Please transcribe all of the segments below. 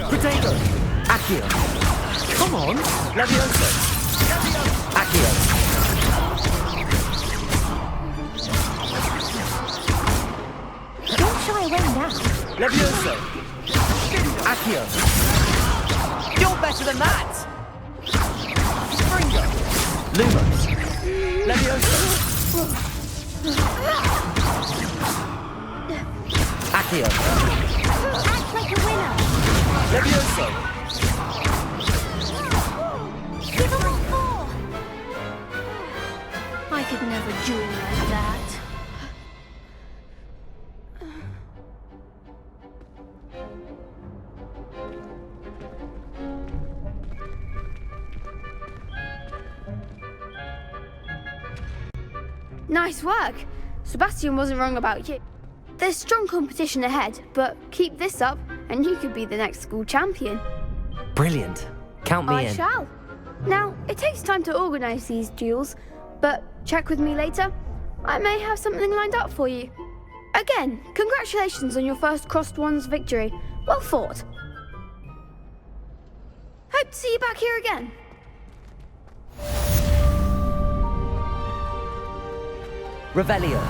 Potato! Accio! Come on! Levioso! Accio! Don't shy away now. Levioso! Accio! You're better than that! Springo! Lumos! Levioso! Accio! Act like a winner. Levioso! Give them all four. I could never duel like that. Nice work. Sebastian wasn't wrong about you. There's strong competition ahead, but keep this up and you could be the next school champion. Brilliant. Count me I in. shall. Now, it takes time to organise these duels, but check with me later. I may have something lined up for you. Again, congratulations on your first Crossed Wands victory. Well fought. Hope to see you back here again. Revelio.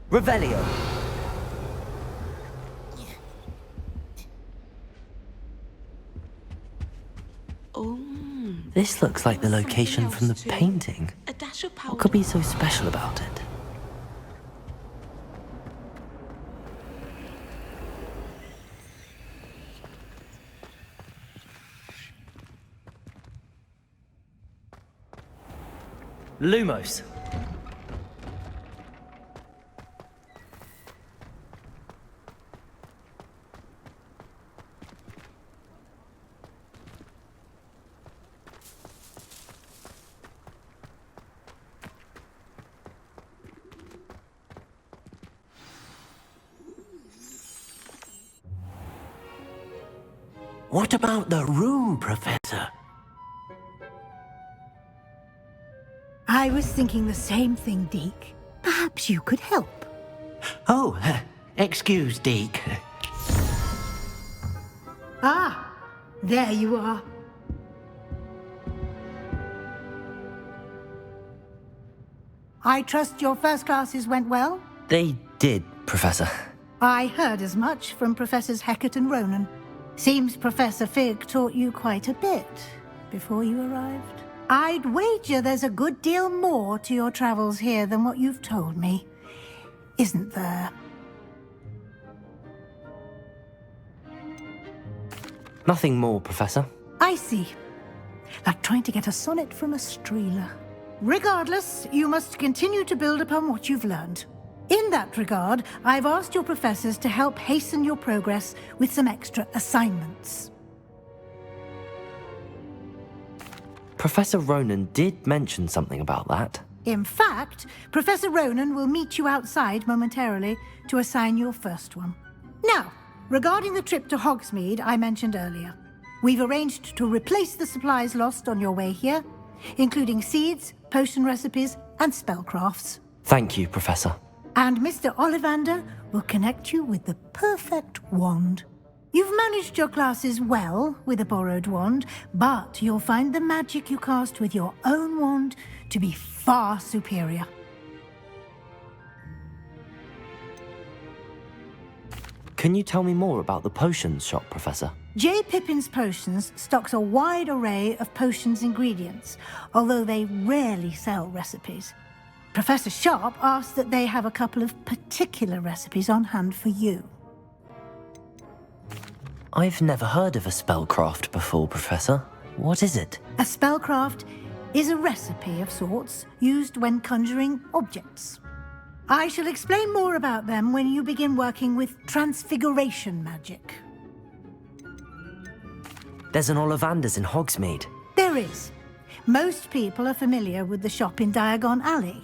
Revelio. Oh, This looks like the location from the painting. a dash of powder. What could be so special about it? Lumos. What about the room, Professor? I was thinking the same thing, Deke. Perhaps you could help. Oh, excuse, Deke. Ah, there you are. I trust your first classes went well? They did, Professor. I heard as much from Professors Hecat and Ronan. Seems Professor Fig taught you quite a bit before you arrived. I'd wager there's a good deal more to your travels here than what you've told me. Isn't there? Nothing more, Professor. I see. Like trying to get a sonnet from a streeler. Regardless, you must continue to build upon what you've learned. In that regard, I've asked your professors to help hasten your progress with some extra assignments. Professor Ronan did mention something about that. In fact, Professor Ronan will meet you outside momentarily to assign your first one. Now, regarding the trip to Hogsmeade I mentioned earlier, we've arranged to replace the supplies lost on your way here, including seeds, potion recipes, and spellcrafts. Thank you, Professor. And Mr. Ollivander will connect you with the perfect wand. You've managed your classes well with a borrowed wand, but you'll find the magic you cast with your own wand to be far superior. Can you tell me more about the potions shop, Professor? J. Pippin's Potions stocks a wide array of potions ingredients, although they rarely sell recipes. Professor Sharp asked that they have a couple of particular recipes on hand for you. I've never heard of a spellcraft before, Professor. What is it? A spellcraft is a recipe of sorts used when conjuring objects. I shall explain more about them when you begin working with transfiguration magic. There's an Ollivander's in Hogsmeade. There is. Most people are familiar with the shop in Diagon Alley.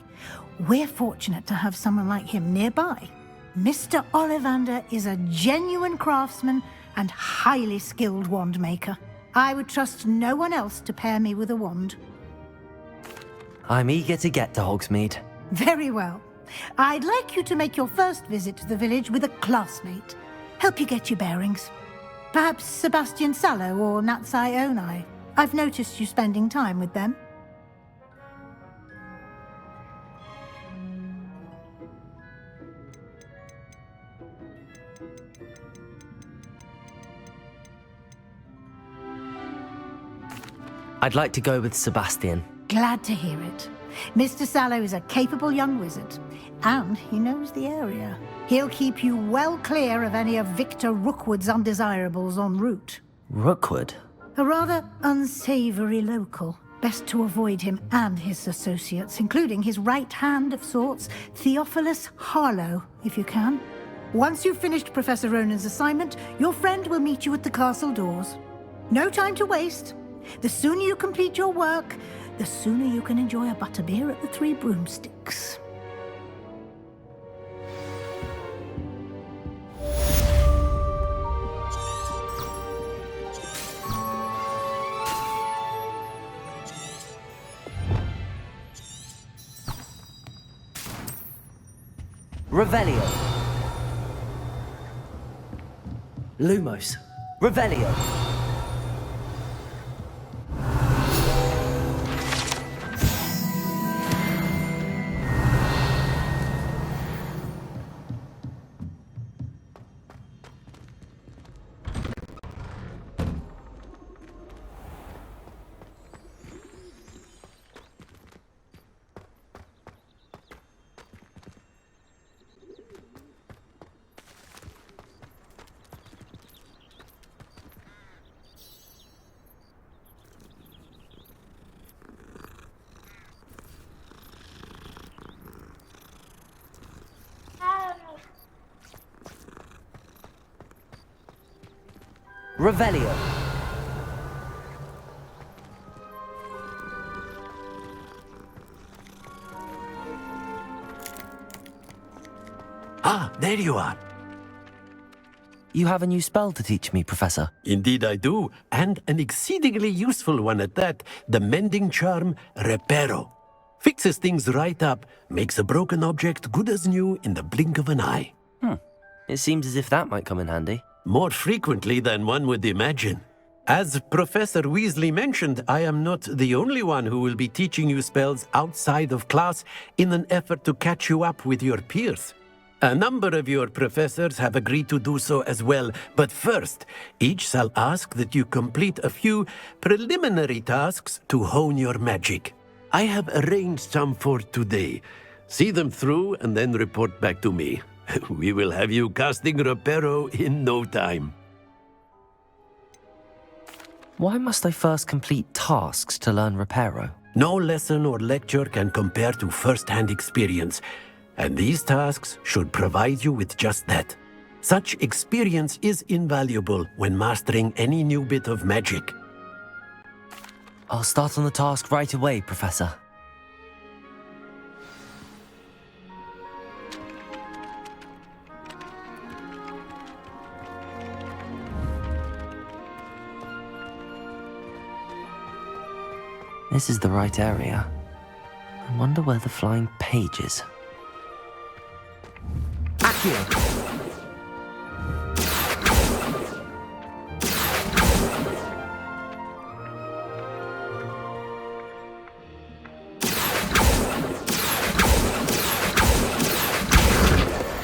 We're fortunate to have someone like him nearby. Mr. Ollivander is a genuine craftsman and highly skilled wand maker. I would trust no one else to pair me with a wand. I'm eager to get to Hogsmeade. Very well. I'd like you to make your first visit to the village with a classmate. Help you get your bearings. Perhaps Sebastian Sallow or Natsai Onai. I've noticed you spending time with them. I'd like to go with Sebastian. Glad to hear it. Mr. Sallow is a capable young wizard, and he knows the area. He'll keep you well clear of any of Victor Rookwood's undesirables en route. Rookwood? A rather unsavory local. Best to avoid him and his associates, including his right hand of sorts, Theophilus Harlow, if you can. Once you've finished Professor Ronan's assignment, your friend will meet you at the castle doors. No time to waste. The sooner you complete your work, the sooner you can enjoy a butterbeer at the Three Broomsticks. Revelio. Lumos. Revelio. Revelio. Ah, there you are. You have a new spell to teach me, Professor. Indeed I do, and an exceedingly useful one at that, the mending charm Reparo. Fixes things right up, makes a broken object good as new in the blink of an eye. It seems as if that might come in handy. More frequently than one would imagine. As Professor Weasley mentioned, I am not the only one who will be teaching you spells outside of class in an effort to catch you up with your peers. A number of your professors have agreed to do so as well, but first, each shall ask that you complete a few preliminary tasks to hone your magic. I have arranged some for today. See them through and then report back to me. We will have you casting Reparo in no time. Why must I first complete tasks to learn Reparo? No lesson or lecture can compare to first-hand experience, and these tasks should provide you with just that. Such experience is invaluable when mastering any new bit of magic. I'll start on the task right away, Professor. This is the right area. I wonder where the flying page is. Akhirnya!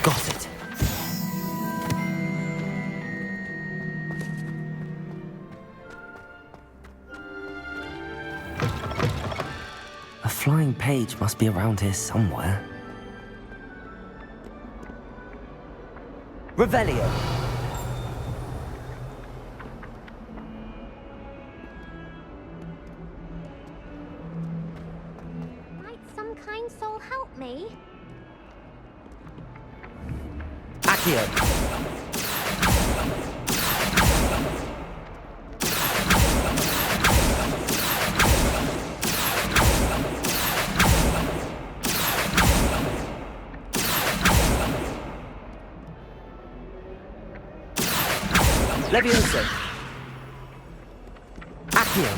Got it. A flying page must be around here somewhere. Revelio. Might some kind soul help me? Akhirnya. Levioso. Akhirnya.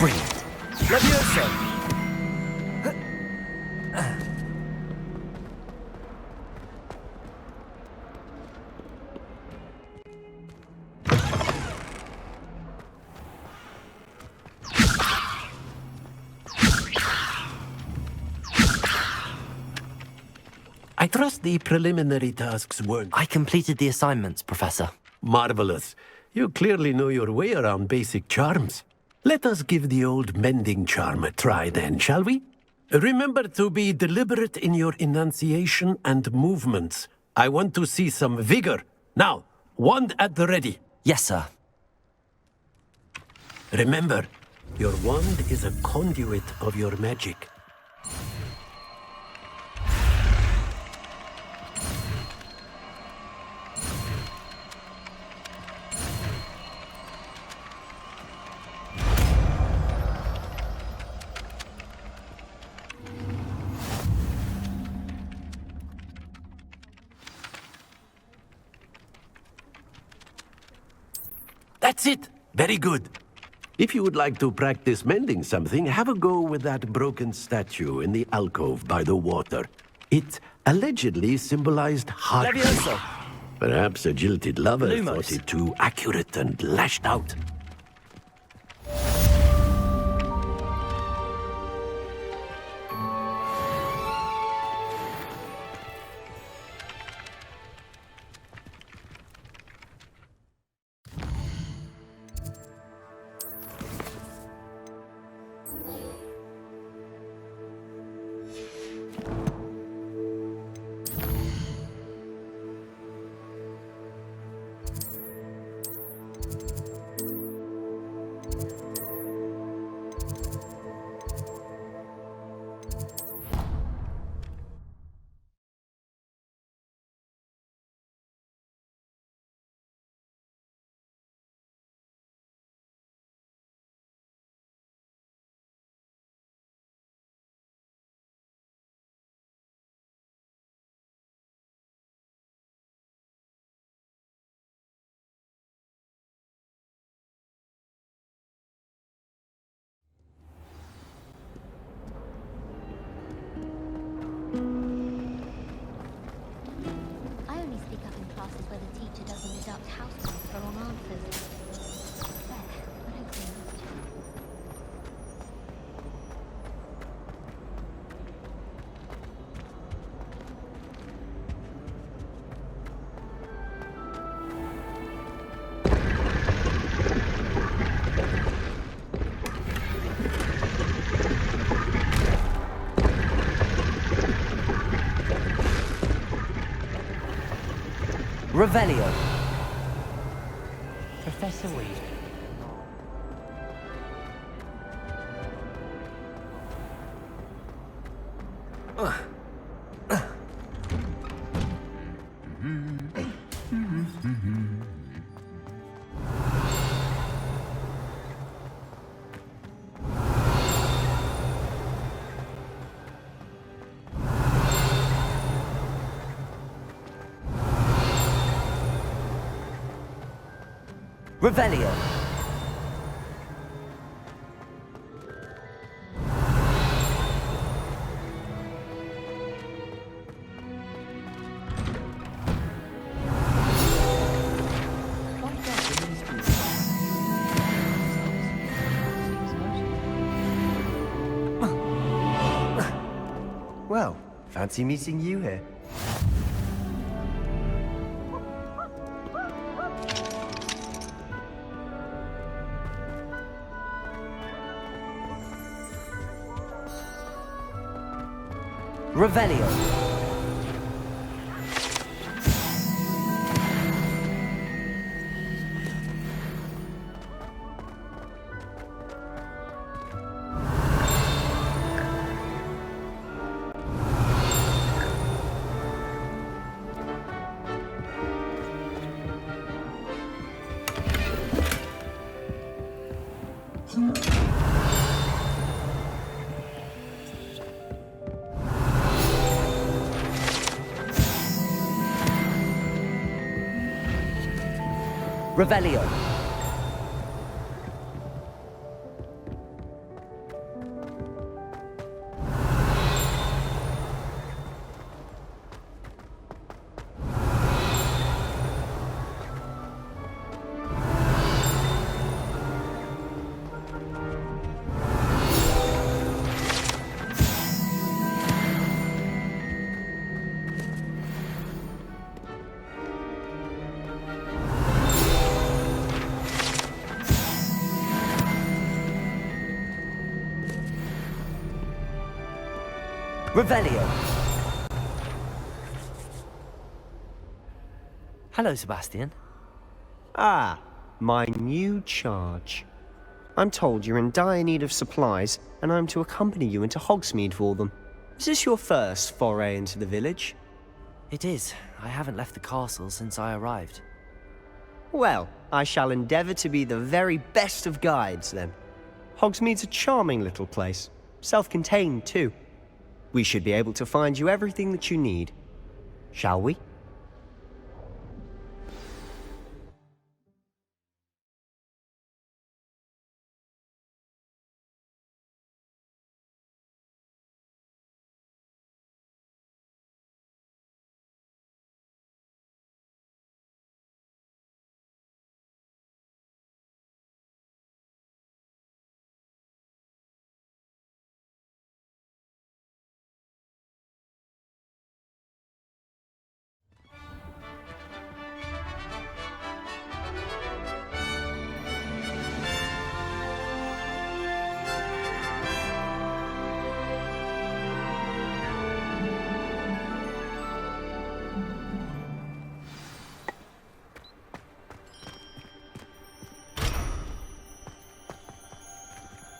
Brilliant. Levioso. I trust the preliminary tasks weren't I completed the assignments, Professor. marvelous. You clearly know your way around basic charms. Let us give the old mending charm a try then, shall we? Remember to be deliberate in your enunciation and movements. I want to see some vigor. Now, wand at the ready. Yes, sir. Remember, your wand is a conduit of your magic. That's it. Very good. If you would like to practice mending something, have a go with that broken statue in the alcove by the water. It allegedly symbolized heart. Levioso. Perhaps a jilted lover Lumos. thought it too accurate and lashed out. Revelio. Professor Weasley. Revelio. Well, fancy meeting you here. Revelio. Revelio. Revelio. Hello, Sebastian. Ah, my new charge. I'm told you're in dire need of supplies, and I'm to accompany you into Hogsmeade for them. Is this your first foray into the village? It is. I haven't left the castle since I arrived. Well, I shall endeavour to be the very best of guides, then. Hogsmeade's a charming little place. Self-contained, too. We should be able to find you everything that you need. Shall we?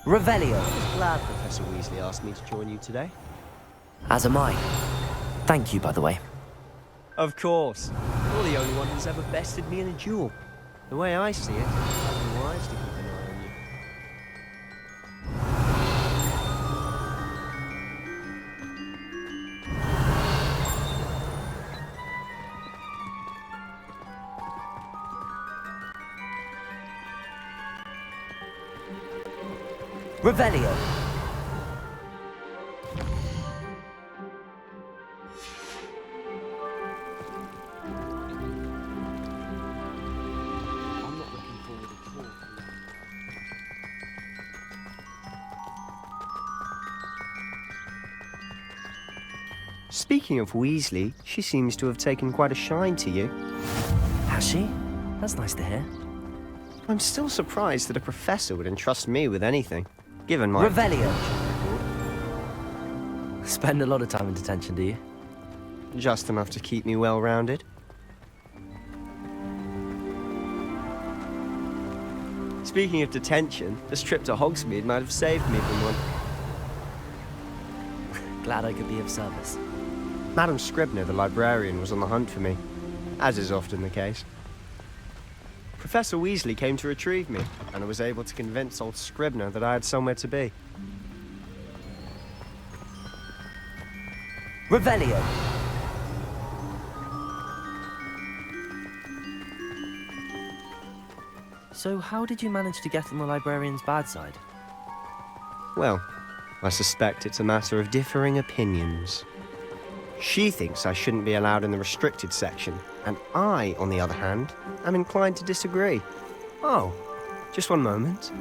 Revelio. I'm glad Professor Weasley asked me to join you today. As am I. Thank you, by the way. Of course. You're the only one who's ever bested me in a duel. The way I see it, it'd be wise to keep an eye on you. Revelio. I'm not looking forward at all. Speaking of Weasley, she seems to have taken quite a shine to you. Has she? That's nice to hear. I'm still surprised that a professor would entrust me with anything, given my... Revelio. Spend a lot of time in detention, do you? Just enough to keep me well-rounded. Speaking of detention, this trip to Hogsmeade might have saved me from one. Glad I could be of service. Madam Scribner, the librarian, was on the hunt for me, as is often the case. Professor Weasley came to retrieve me, and I was able to convince old Scribner that I had somewhere to be. Revelio. So how did you manage to get on the librarian's bad side? Well, I suspect it's a matter of differing opinions. She thinks I shouldn't be allowed in the restricted section, and I, on the other hand, am inclined to disagree. Oh, just one moment.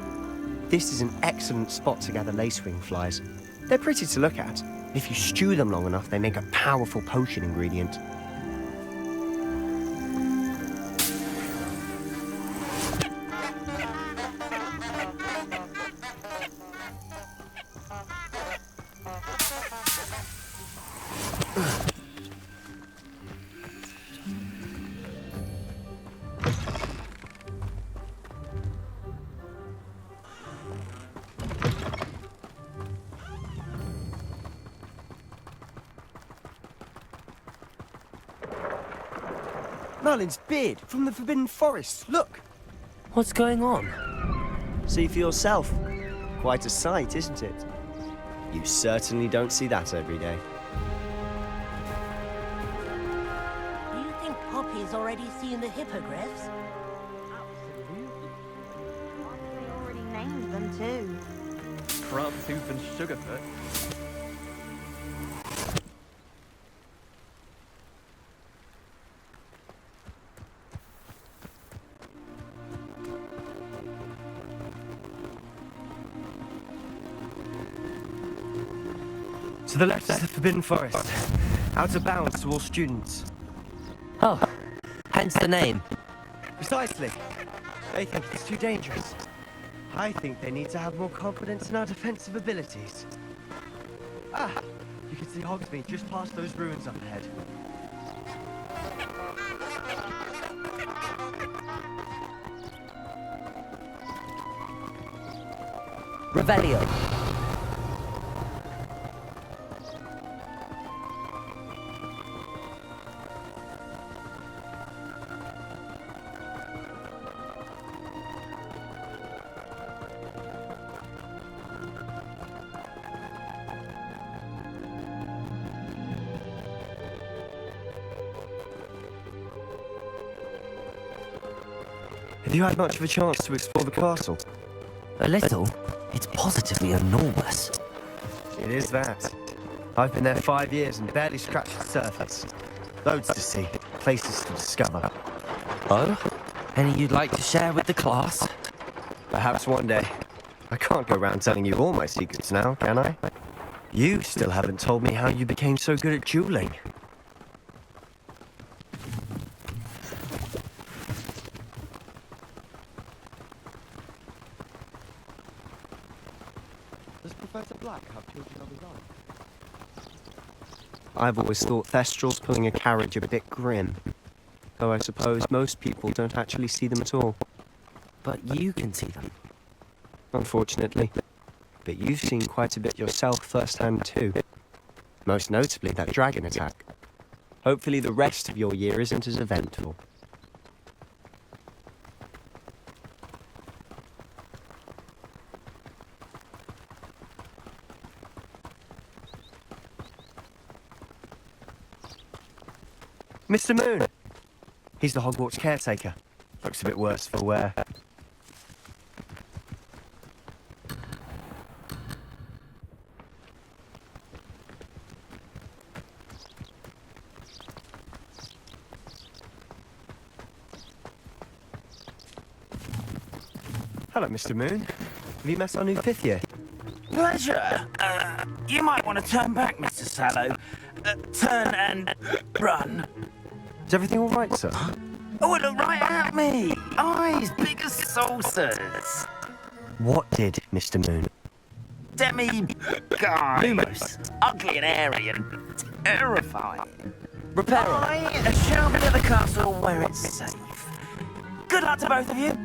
This is an excellent spot to gather lacewing flies. They're pretty to look at. If you stew them long enough, they make a powerful potion ingredient. Merlin's beard from the Forbidden Forest. Look! What's going on? See for yourself. Quite a sight, isn't it? You certainly don't see that every day. Do you think Poppy's already seen the hippogriffs? Absolutely. They already named them too. Crumbtooth and Sugarfoot. To the left is the Forbidden Forest. Out of bounds to all students. Oh, hence the name. Precisely. They think it's too dangerous. I think they need to have more confidence in our defensive abilities. Ah, you can see Hogsmeade just past those ruins up ahead. Revelio. Have you had much of a chance to explore the castle? A little. It's positively enormous. It is that. I've been there 5 years and barely scratched the surface. Loads to see, places to discover. Oh? Any you'd like to share with the class? Perhaps one day. I can't go around telling you all my secrets now, can I? You still haven't told me how you became so good at dueling. Does Professor Black have children of his own? I've always thought Thestrals pulling a carriage a bit grim. Though I suppose most people don't actually see them at all. But you can see them. Unfortunately. But you've seen quite a bit yourself firsthand too. Most notably that dragon attack. Hopefully the rest of your year isn't as eventful. Mr. Moon! He's the Hogwarts caretaker. Looks a bit worse for wear. Hello, Mr. Moon. Have you met our new fifth year? Pleasure. You might want to turn back, Mr. Sallow. Turn and run. Is everything all right, sir? Oh, look right at me. Eyes big as saucers. What did, Mr. Moon? Demi-guy. Lumos. Ugly and airy and terrifying. Reparo. I shall be at the castle where it's safe. Good luck to both of you.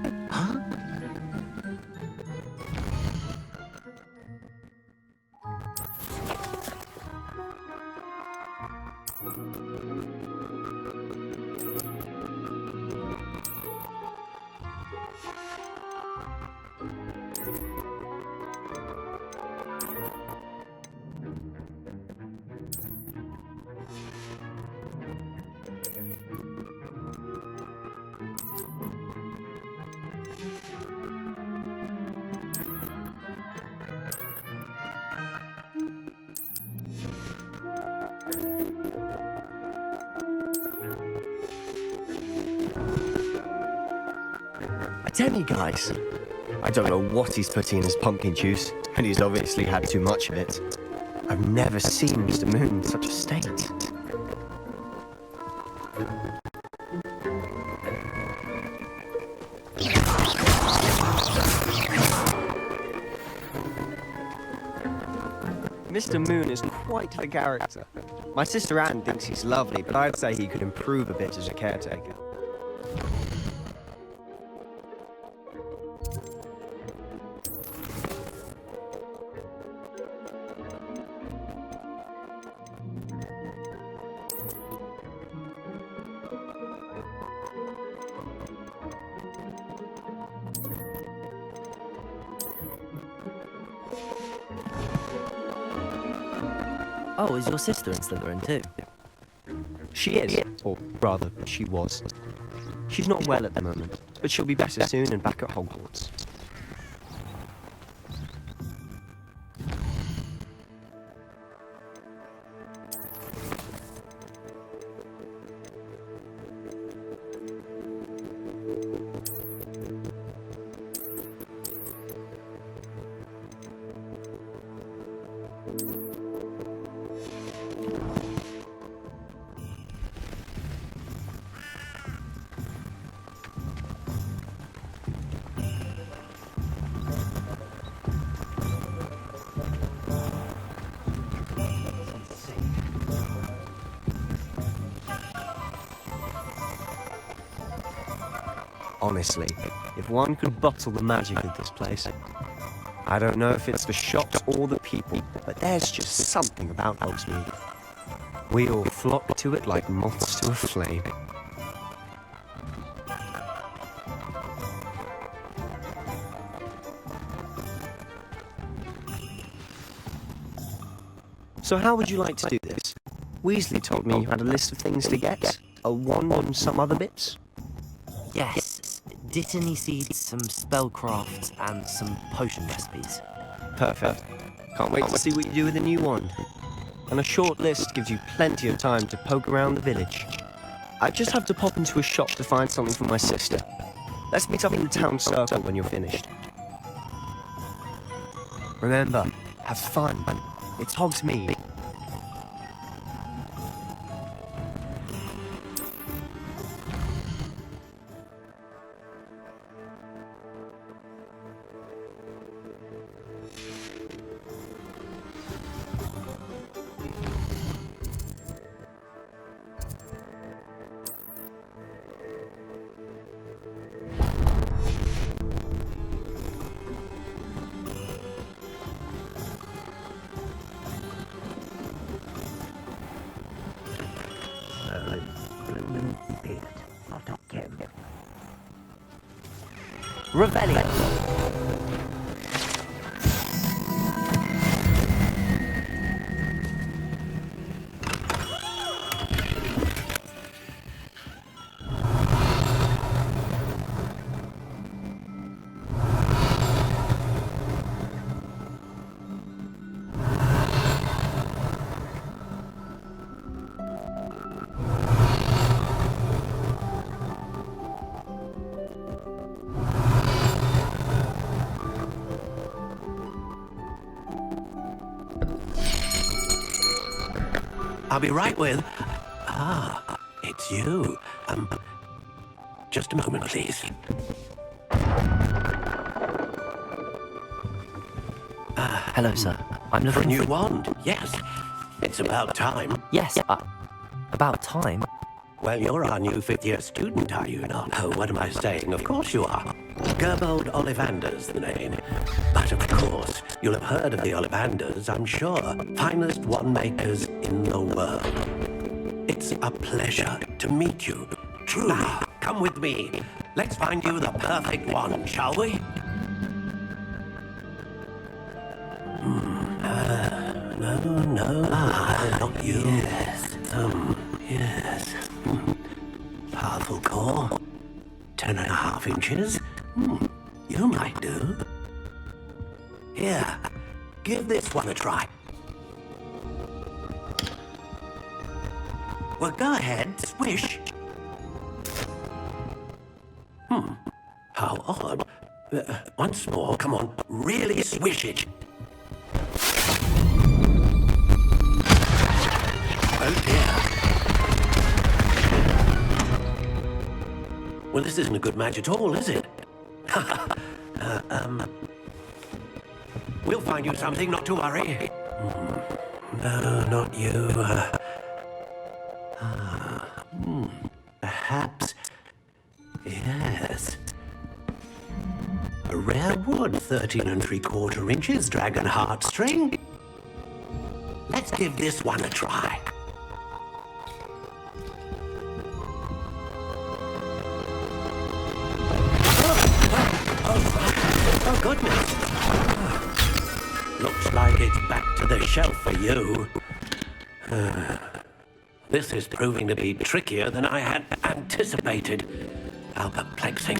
I tell you guys, I don't know what he's putting in his pumpkin juice, but he's obviously had too much of it. I've never seen Mr. Moon in such a state. Mr. Moon is quite the character. My sister Anne thinks he's lovely, but I'd say he could improve a bit as a caretaker. Oh, is your sister in Slytherin too? She is, or rather, she was. She's not well at the moment, but she'll be better soon and back at Hogwarts. Honestly, if one could bottle the magic of this place, I don't know if it's the shops or the people, but there's just something about Hogsmeade. We all flock to it like moths to a flame. So how would you like to do this? Weasley told me you had a list of things to get, a wand and some other bits. Yes. Dittany seeds, some spellcrafts, and some potion recipes. Perfect. Can't wait to see what you do with the new wand. And a short list gives you plenty of time to poke around the village. I just have to pop into a shop to find something for my sister. Let's meet up in the town circle when you're finished. Remember, have fun. It's Hogsmeade. Revelio. I'll be right with... Ah, it's you. Just a moment, please. Hello, sir. I'm For a looking new wand, yes. It's about time. Yes, about time. Well, you're our new fifth-year student, are you not? Oh, what am I saying? Of course you are. Gerbold Ollivander's the name. But of course, you'll have heard of the Ollivanders, I'm sure. Finest wand-makers in the world. It's a pleasure to meet you, truly. come with me. Let's find you the perfect one, shall we? No, not you. Yes. Yes. Powerful core. 10.5 inches. You might do. Here, give this one a try. Well, go ahead, swish. How odd. Once more, come on, really swish it. Oh dear. Well, this isn't a good match at all, is it? We'll find you something, not to worry. No, not you. Perhaps. Yes. A rare wood, 13 3/4 inches, dragon heartstring. Let's give this one a try. Oh goodness. Looks like it's back to the shelf for you. This is proving to be trickier than I had anticipated. How perplexing.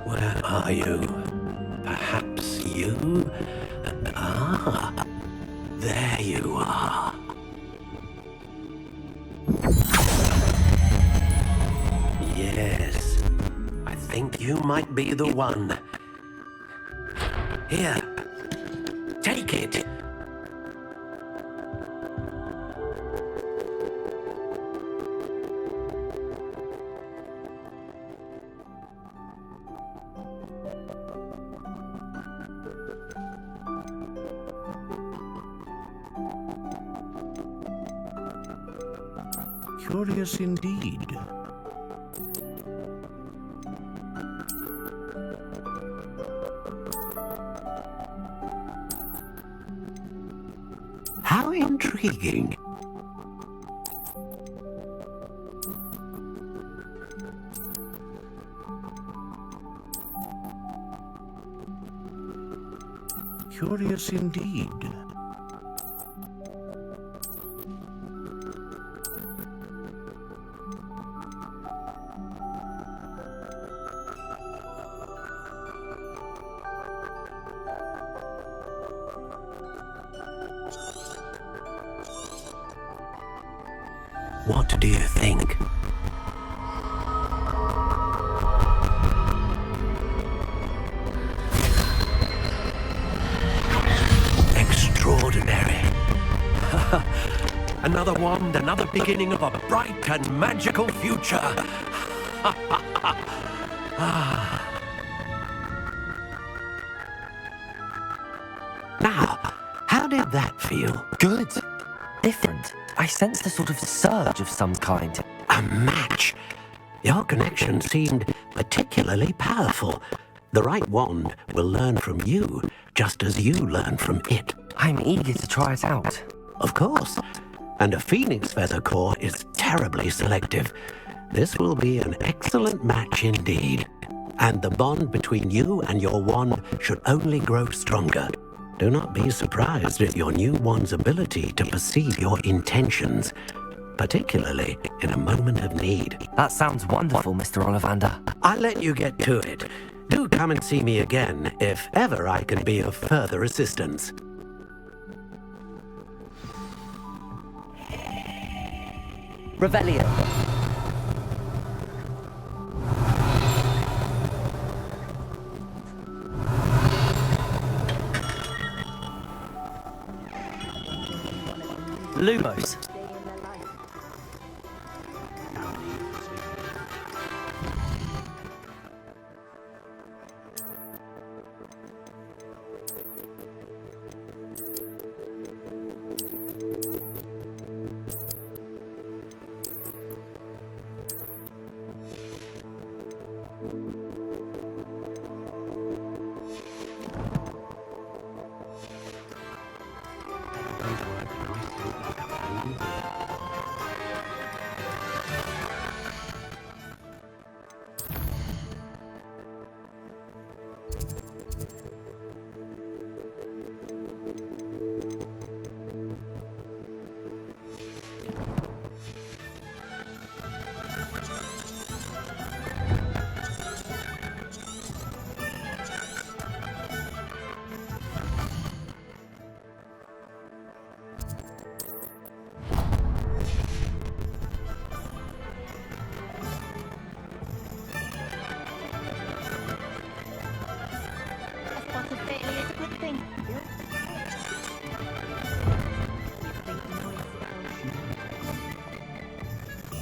Where are you? Perhaps you? There you are. Yes, I think you might be the one. Here, take it. Curious indeed. How intriguing. Curious indeed. What do you think? Extraordinary. Another wand, another beginning of a bright and magical future. Now, how did that feel? Good. Different. I sensed a sort of surge of some kind. A match. Your connection seemed particularly powerful. The right wand will learn from you, just as you learn from it. I'm eager to try it out. Of course. And a phoenix feather core is terribly selective. This will be an excellent match indeed. And the bond between you and your wand should only grow stronger. Do not be surprised at your new wand's ability to perceive your intentions, particularly in a moment of need. That sounds wonderful, Mr. Ollivander. I'll let you get to it. Do come and see me again if ever I can be of further assistance. Revelio. Lumos.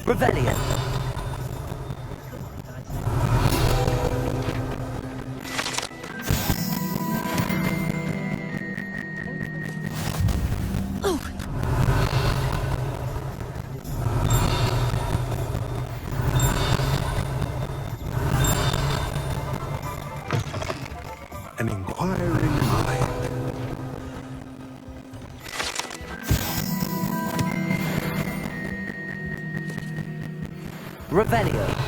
Revelio. An inquiring mind. Revelio.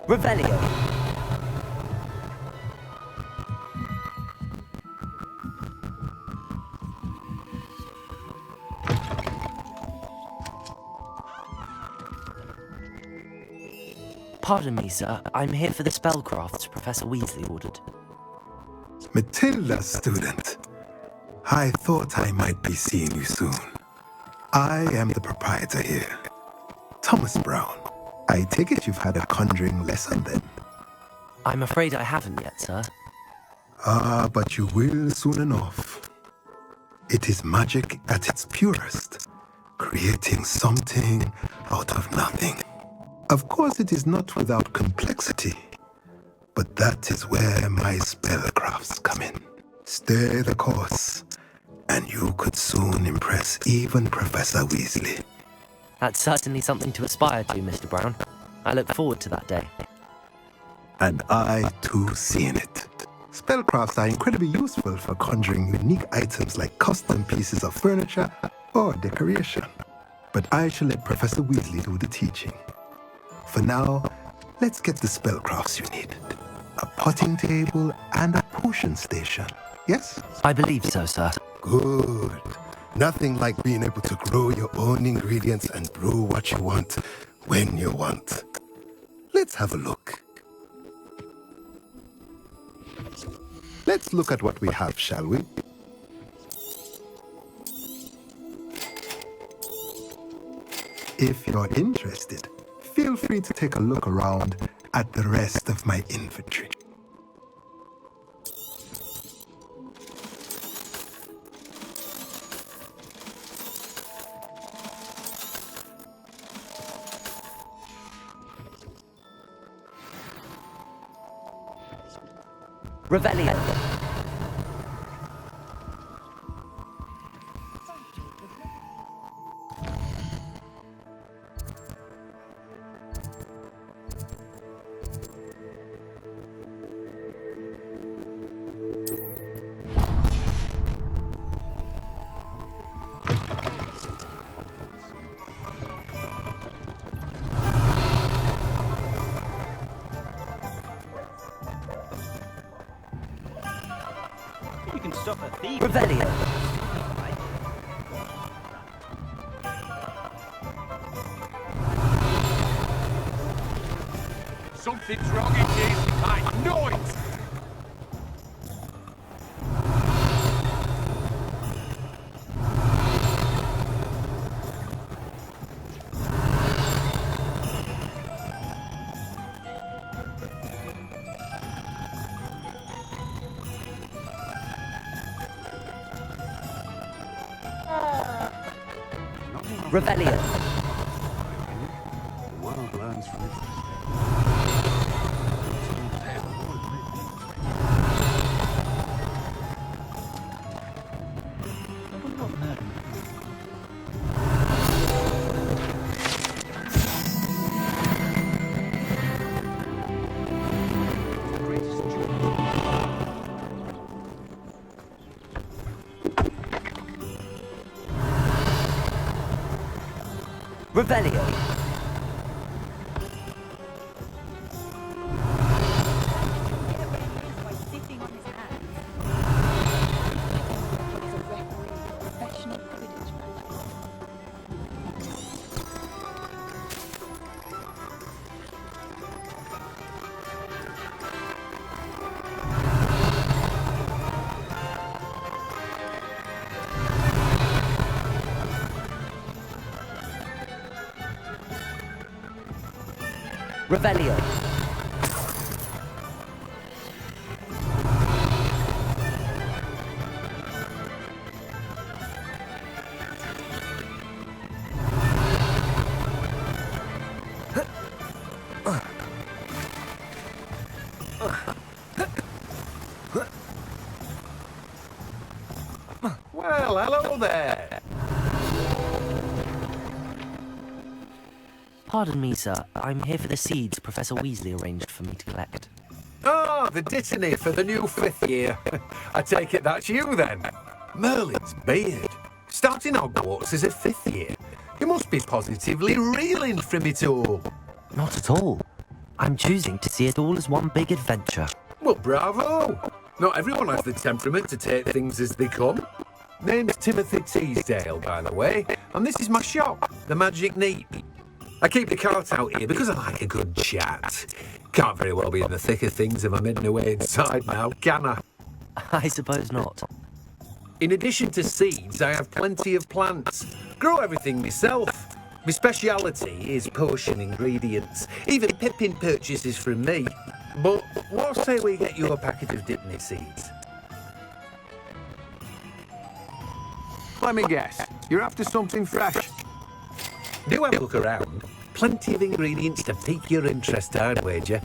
Revelio. Pardon me, sir. I'm here for the spellcrafts Professor Weasley ordered. Matilda, student. I thought I might be seeing you soon. I am the proprietor here, Thomas Brown. I take it you've had a conjuring lesson then? I'm afraid I haven't yet, sir. Ah, but you will soon enough. It is magic at its purest, creating something out of nothing. Of course, it is not without complexity, but that is where my spellcrafts come in. Stay the course, and you could soon impress even Professor Weasley. That's certainly something to aspire to, Mr. Brown. I look forward to that day. And I, too, seen it. Spellcrafts are incredibly useful for conjuring unique items like custom pieces of furniture or decoration. But I shall let Professor Weasley do the teaching. For now, let's get the spellcrafts you need. A potting table and a potion station, yes? I believe so, sir. Good. Nothing like being able to grow your own ingredients and brew what you want when you want. Let's have a look. Let's look at what we have, shall we? If you're interested, feel free to take a look around at the rest of my inventory. Revelio. Revelio. Something's wrong in here. I know it! Revelio. The world learns from its Revelio. Revelio. Well, hello there. Pardon me, sir. I'm here for the seeds Professor Weasley arranged for me to collect. Ah, the dittany for the new 5th year. I take it that's you then. Merlin's beard. Starting Hogwarts as a 5th year. You must be positively reeling from it all. Not at all. I'm choosing to see it all as one big adventure. Well, bravo. Not everyone has the temperament to take things as they come. Name's Timothy Teasdale, by the way, and this is my shop, the Magic Neat. I keep the cart out here because I like a good chat. Can't very well be in the thick of things if I'm hidden away inside now, can I? I suppose not. In addition to seeds, I have plenty of plants. Grow everything myself. My speciality is potion ingredients. Even Pippin purchases from me. But what say we get you a packet of Dittany seeds? Let me guess, you're after something fresh. Do have a look around. Plenty of ingredients to pique your interest, I'd wager.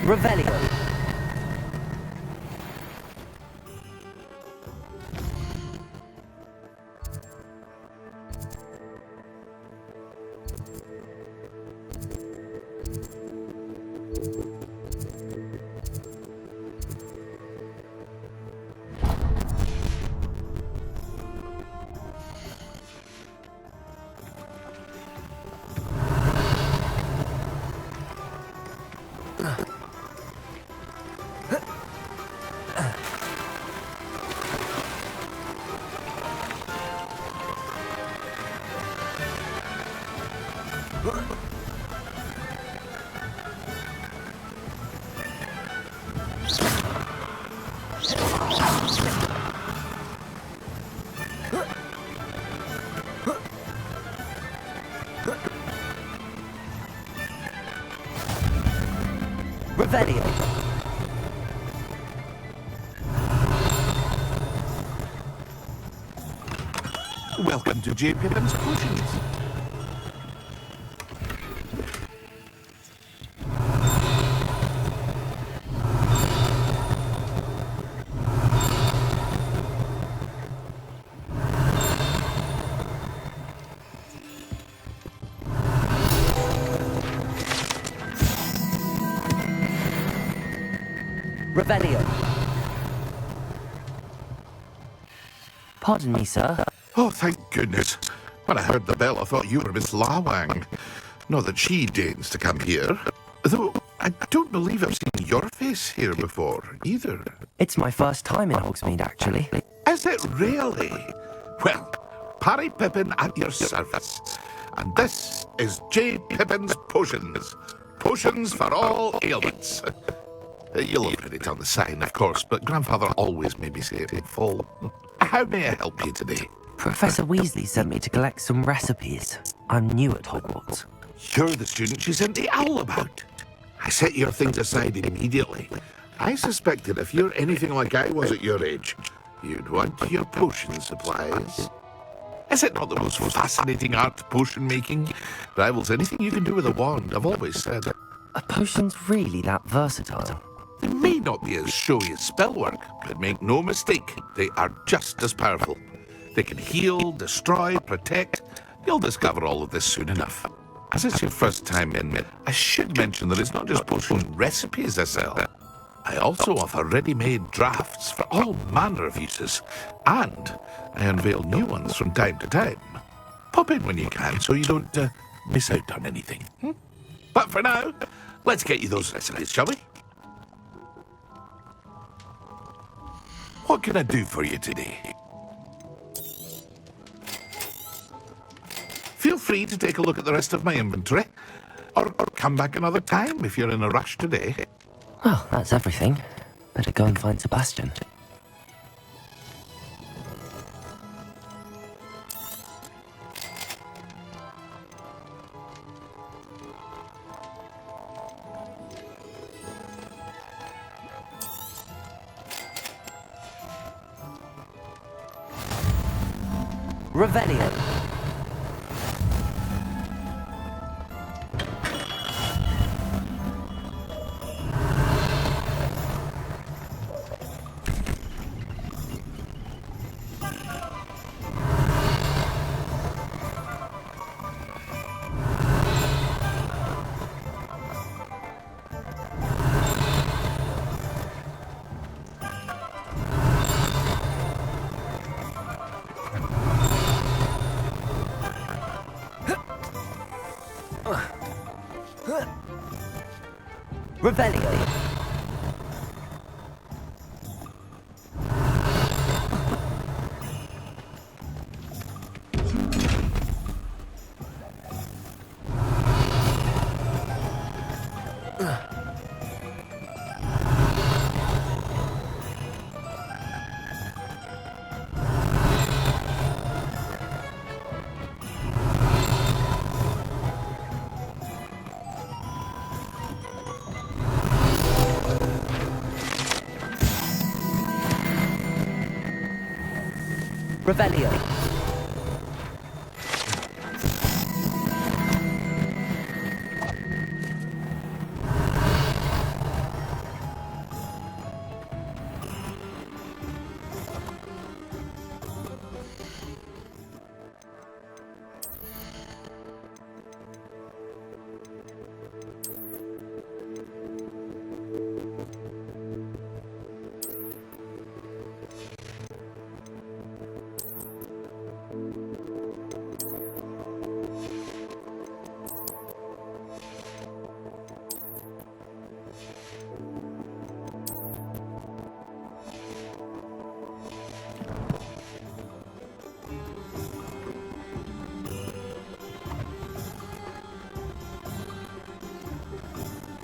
Revelio. Revelio. Welcome to J. Pippin's Potions. Revelio. Pardon me, sir. Oh, thank goodness. When I heard the bell, I thought you were Miss Lawang. Not that she deigns to come here. Though I don't believe I've seen your face here before, either. It's my first time in Hogsmeade, actually. Is it really? Well, Parry Pippin at your service. And this is J. Pippin's Potions. Potions for all ailments. You'll have read it on the sign, of course, but Grandfather always made me say it in full. How may I help you today? Professor Weasley sent me to collect some recipes. I'm new at Hogwarts. You're the student she sent the owl about. I set your things aside immediately. I suspected if you're anything like I was at your age, you'd want your potion supplies. Is it not the most fascinating art, potion making? Rivals anything you can do with a wand, I've always said. Are potions really that versatile? They may not be as showy as spellwork, but make no mistake, they are just as powerful. They can heal, destroy, protect. You'll discover all of this soon enough. As it's your first time in, I should mention that it's not just potion recipes I sell. I also offer ready-made drafts for all manner of uses, and I unveil new ones from time to time. Pop in when you can so you don't miss out on anything. But for now, let's get you those recipes, shall we? What can I do for you today? free to take a look at the rest of my inventory. Or come back another time if you're in a rush today. Well, that's everything. Better go and find Sebastian. Revelio. Revelio. Revelio.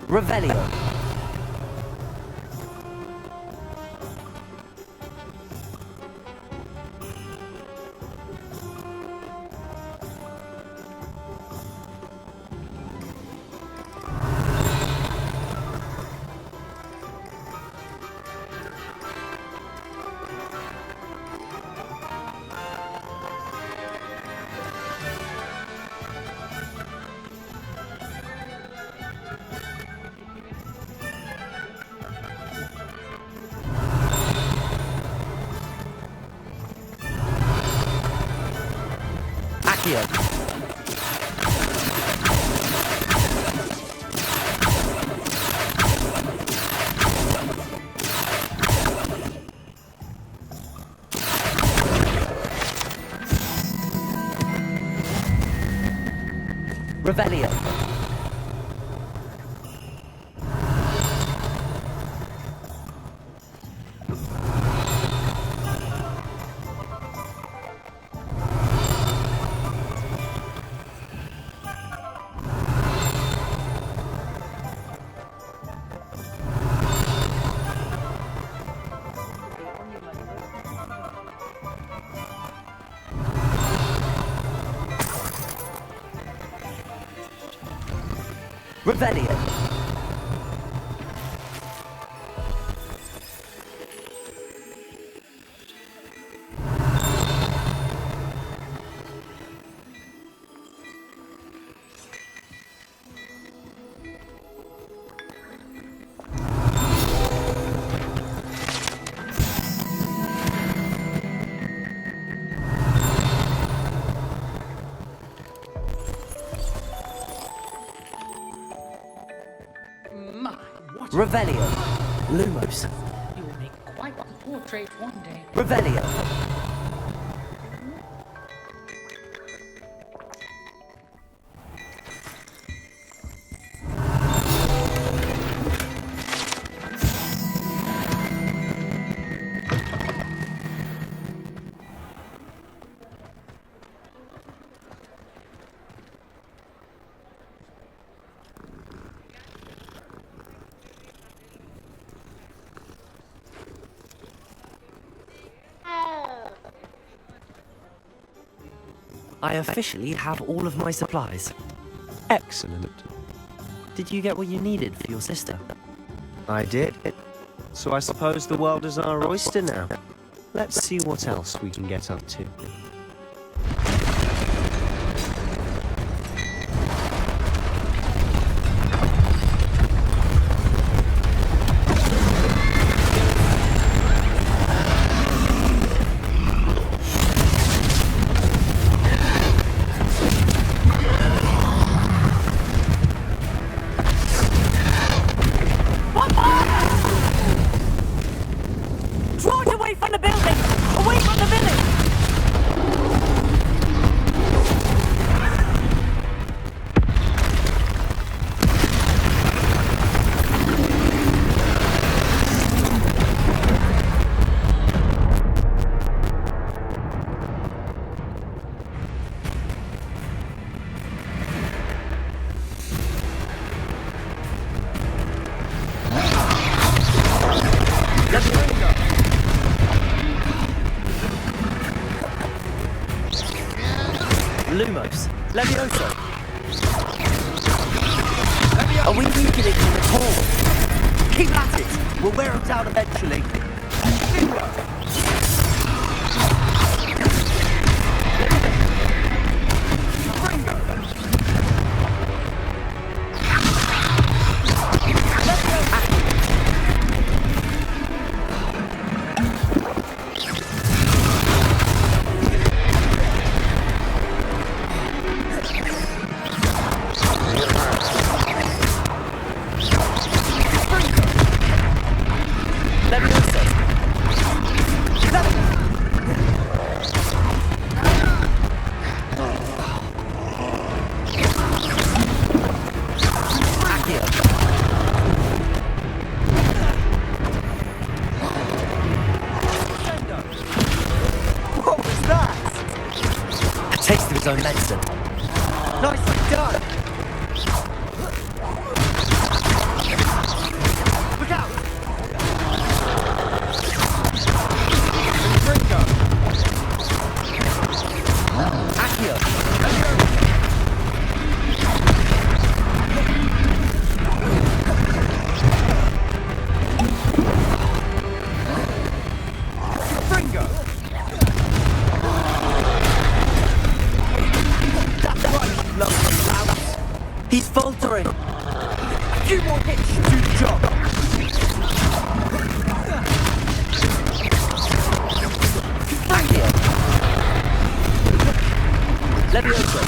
Revelio. Akhirnya. Revelio. Revelio. Revelio. Lumos. You'll make quite the portrait one day. Revelio. I officially have all of my supplies. Excellent. Did you get what you needed for your sister? I did. So I suppose the world is our oyster now. Let's see what else we can get up to. Lumos, Levioso. Are we weakening them at all? Keep at it! We'll wear them down eventually. Taste of his own medicine. Nicely done! Look out! He's faltering. A few more hits to do the job. Akhirnya. Levioso.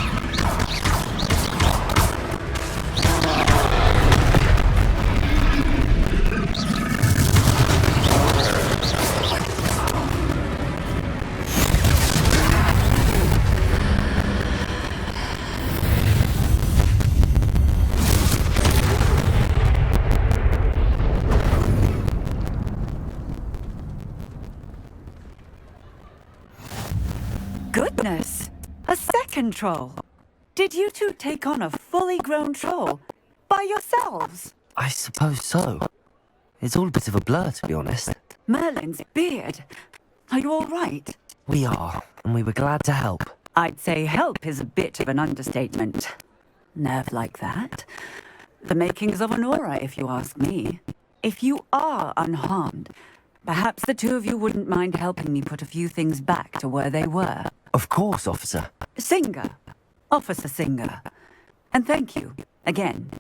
Goodness! A second troll! Did you two take on a fully grown troll? By yourselves? I suppose so. It's all a bit of a blur, to be honest. Merlin's beard! Are you all right? We are, and we were glad to help. I'd say help is a bit of an understatement. Nerve like that. The makings of an aura, if you ask me. If you are unharmed, perhaps the two of you wouldn't mind helping me put a few things back to where they were. Of course, officer. Singer. Officer Singer. And thank you, again.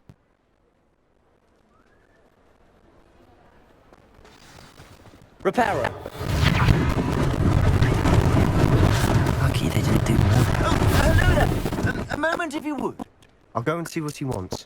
Reparo. Lucky they didn't do more. Hello there! A moment if you would. I'll go and see what he wants.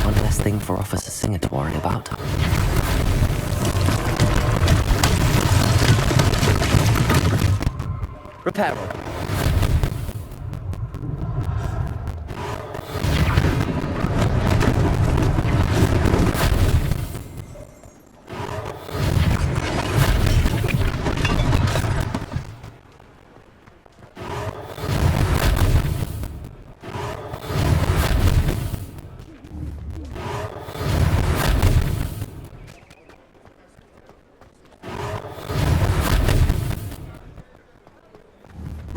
One less thing for Officer Singer to worry about. Reparo.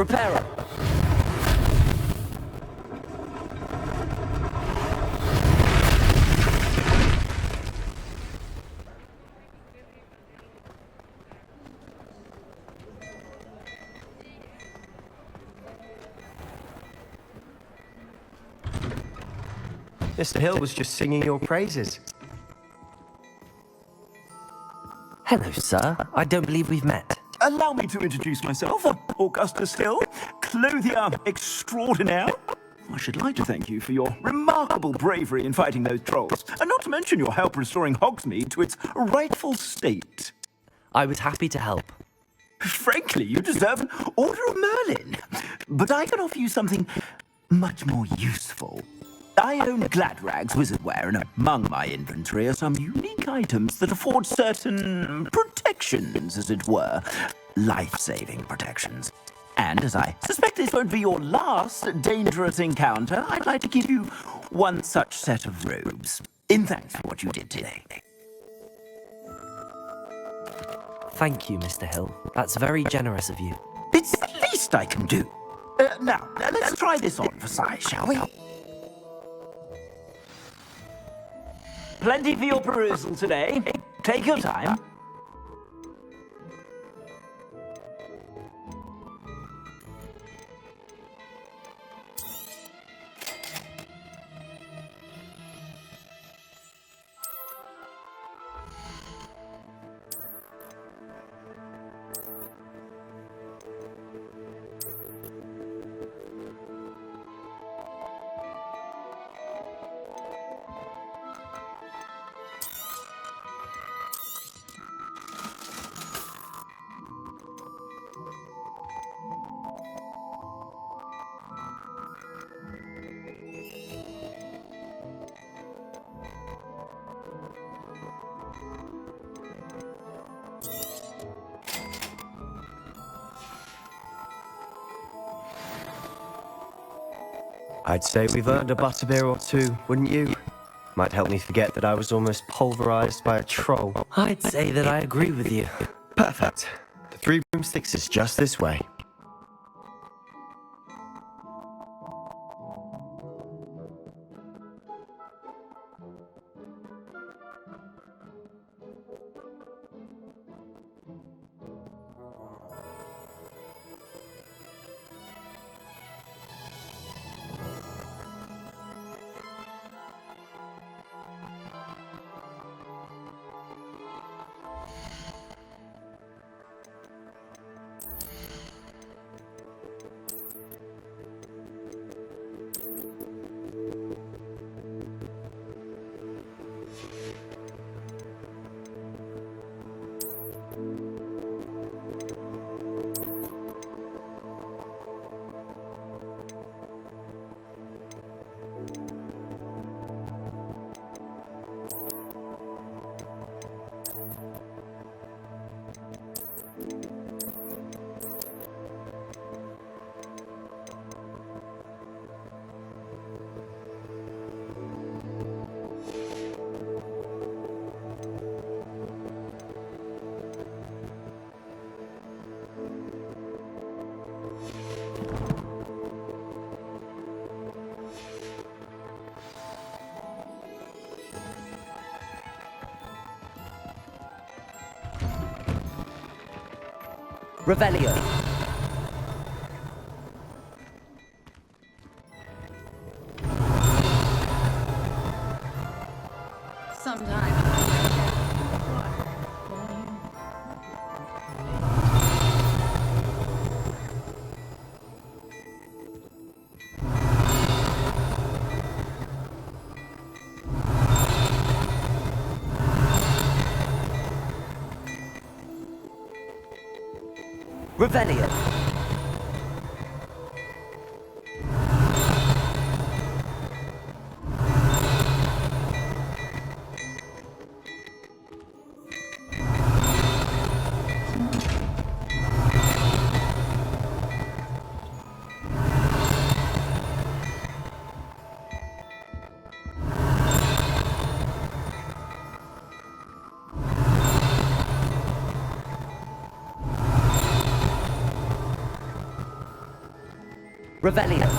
Repairer. Mr. Hill was just singing your praises. Hello, sir. I don't believe we've met. Allow me to introduce myself, Augustus Hill, clothier extraordinaire. I should like to thank you for your remarkable bravery in fighting those trolls, and not to mention your help restoring Hogsmeade to its rightful state. I was happy to help. Frankly, you deserve an Order of Merlin. But I can offer you something much more useful. I own Gladrag's wizardware, and among my inventory are some unique items that afford certain protections, as it were. Life-saving protections. And as I suspect this won't be your last dangerous encounter, I'd like to give you one such set of robes, in thanks for what you did today. Thank you, Mr. Hill. That's very generous of you. It's the least I can do. Now, let's try this on for size, shall we? Plenty for your perusal today. Take your time. I'd say we've earned a butterbeer or two, wouldn't you? Might help me forget that I was almost pulverized by a troll. I'd say that I agree with you. Perfect. The 3 broomsticks is just this way. Revelio. Revelio. Revelio.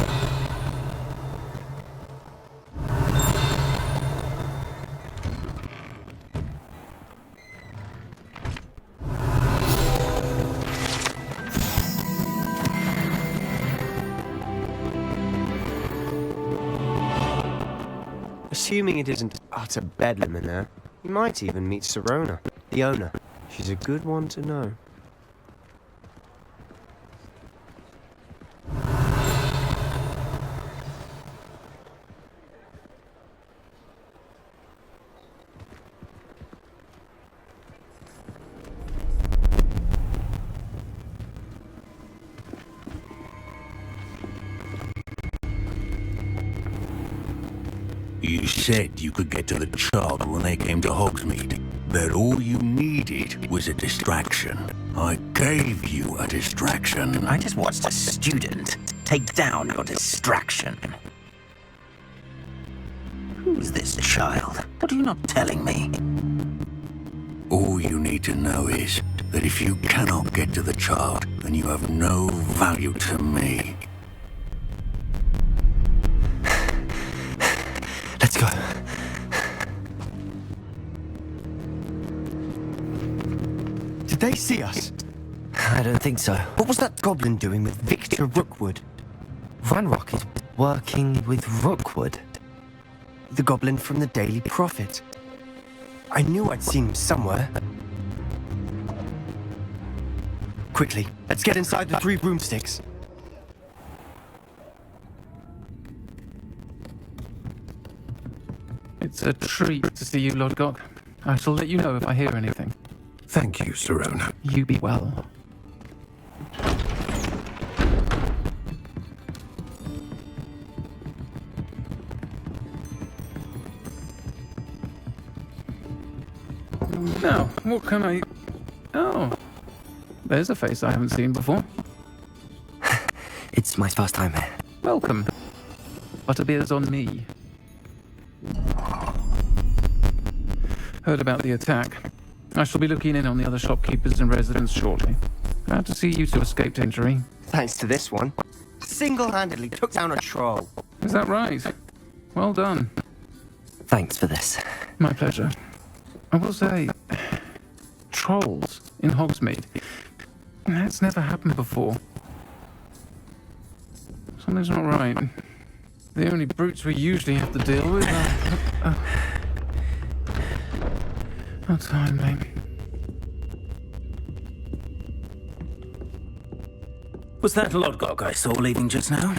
Assuming it isn't utter bedlam in there, you might even meet Sirona, the owner. She's a good one to know. You said you could get to the child when they came to Hogsmeade, that all you needed was a distraction. I gave you a distraction. I just watched a student take down your distraction. Who's this child? What are you not telling me? All you need to know is that if you cannot get to the child, then you have no value to me. Let's go. Did they see us? I don't think so. What was that goblin doing with Victor Rookwood? Ranrock is working with Rookwood. The goblin from the Daily Prophet. I knew I'd seen him somewhere. Quickly, let's get inside the 3 broomsticks. It's a treat to see you, Lord Gok. I shall let you know if I hear anything. Thank you, Sirona. You be well. Now, what can I... Oh, there's a face I haven't seen before. It's my first time here. Welcome. Butterbeer's on me. Heard about the attack. I shall be looking in on the other shopkeepers and residents shortly. Glad to see you two escaped injury. Thanks to this one. Single-handedly took down a troll. Is that right? Well done. Thanks for this. My pleasure. I will say, trolls in Hogsmeade. That's never happened before. Something's not right. The only brutes we usually have to deal with are... Oh, time, mate. Was that Lodgok I saw leaving just now?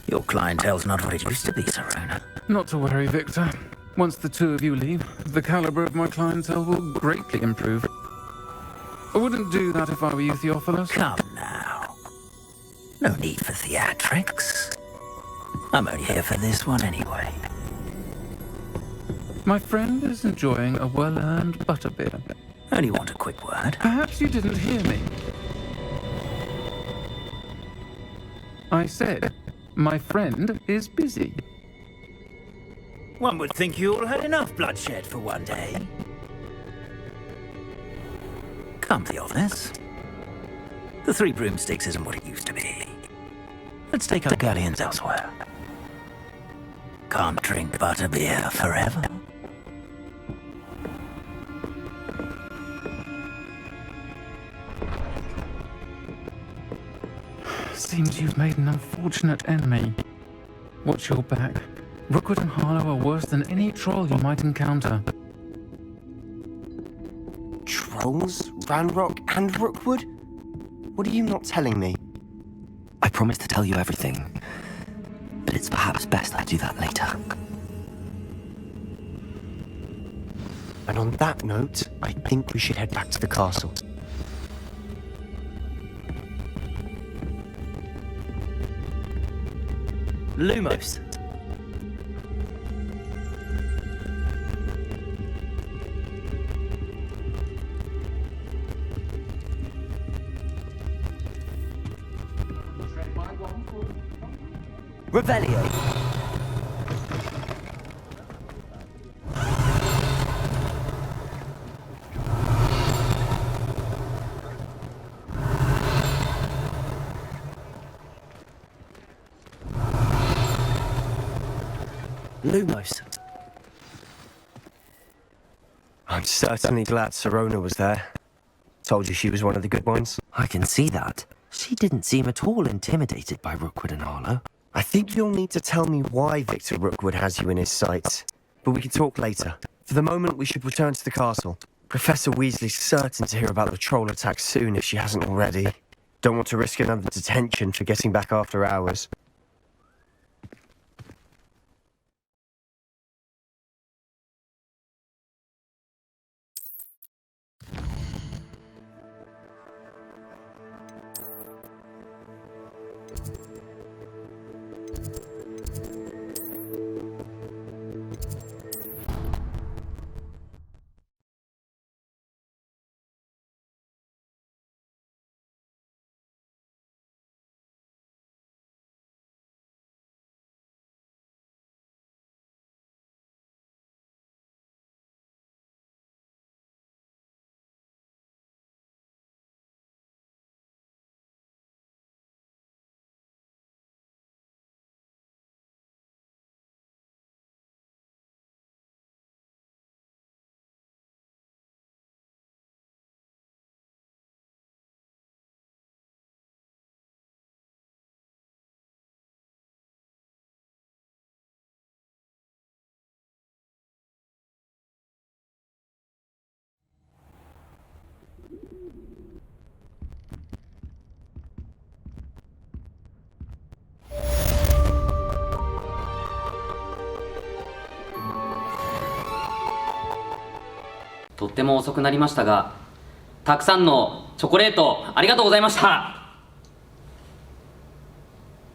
Your clientele's not what it used to be, Sirona. Not to worry, Victor. Once the two of you leave, the caliber of my clientele will greatly improve. I wouldn't do that if I were you, Theophilus. Come now. No need for theatrics. I'm only here for this one anyway. My friend is enjoying a well-earned butterbeer. Only want a quick word. Perhaps you didn't hear me. I said, my friend is busy. One would think you all had enough bloodshed for one day. Come, Theophilus. The 3 broomsticks isn't what it used to be. Let's take our galleons elsewhere. Can't drink butterbeer forever. Seems you've made an unfortunate enemy. Watch your back. Rookwood and Harlow are worse than any troll you might encounter. Trolls? Ranrock and Rookwood? What are you not telling me? I promised to tell you everything, but it's perhaps best I do that later. And on that note, I think we should head back to the castle. Lumos. Revelio. Lumos. I'm certainly glad Sirona was there. Told you she was one of the good ones. I can see that. She didn't seem at all intimidated by Rookwood and Harlow. I think you'll need to tell me why Victor Rookwood has you in his sights. But we can talk later. For the moment, we should return to the castle. Professor Weasley's certain to hear about the troll attack soon if she hasn't already. Don't want to risk another detention for getting back after hours.とっても遅くなりましたが、たくさんのチョコレートありがとうございました。